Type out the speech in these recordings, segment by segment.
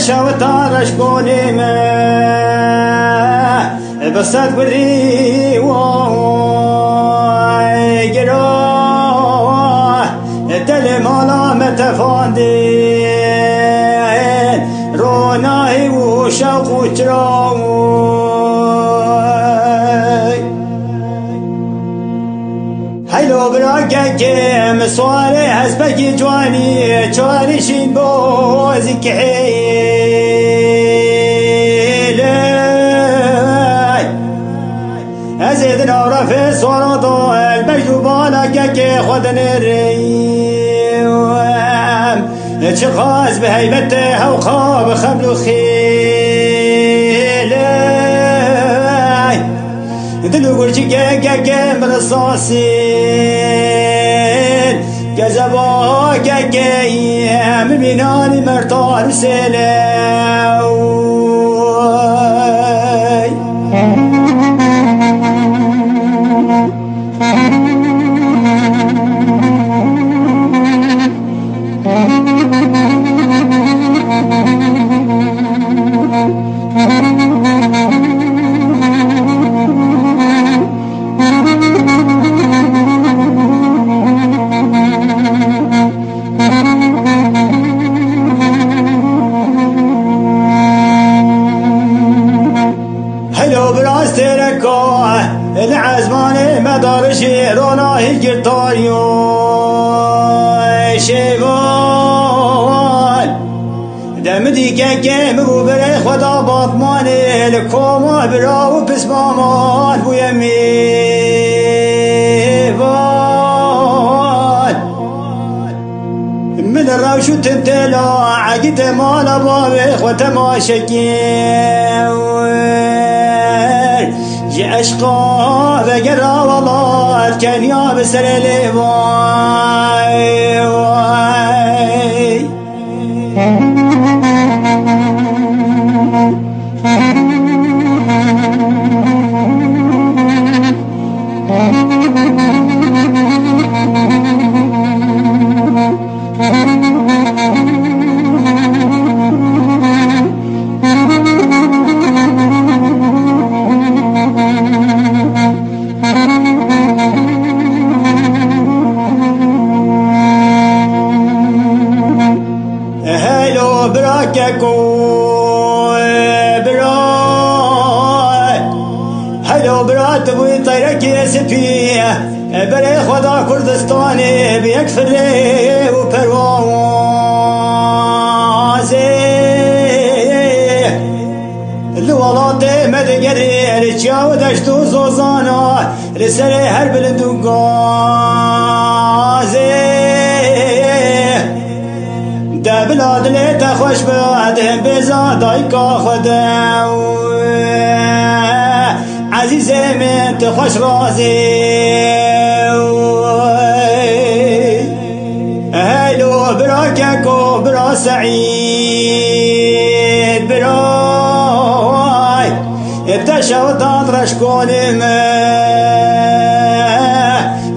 شوت عرش قولي ما بصد وري واي جرا دل مالا متفاندين روناي وشوق وتراوي هيلو براقك مسواري حسبك جواني جواني شين بوزك حيلي أزيد نورا في صورتو المجدوبانا كي خدن الريوام شخاص بهيبته وخاب خبل خيلي دلو قرشي كي من الصاصين كذبا كي من بيناني مرطار سلاوي العزمان مدارشي روناهي قرطاريو شيبان دمدي كاكي مبوبري خدا باطماني لكوما براو بسمامان بو يميبان من الروشو تمتلا عقيت مالا بابي خوتما شكيوي يا أشقى بقرا والله الكنيا بسر لي واي واي هلو برات بوي طيرك يا سفيه بري خدا كردستاني بيكفر لي وبروازي الولاد مدقري رجاو دشتو زوزانا لسري هر بلدو غازي ده بلاد لي تخوش بعدهم بزادايكا خداو عزيزي من تخوش رازي هلو براككو برا سعيد براي ابتشا وتطرش كل ما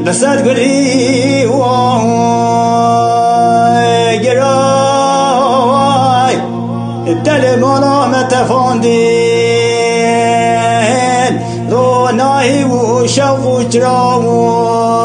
بس تقولي واي جراي الدل مالا متفاندين روناي وشوق وتراوي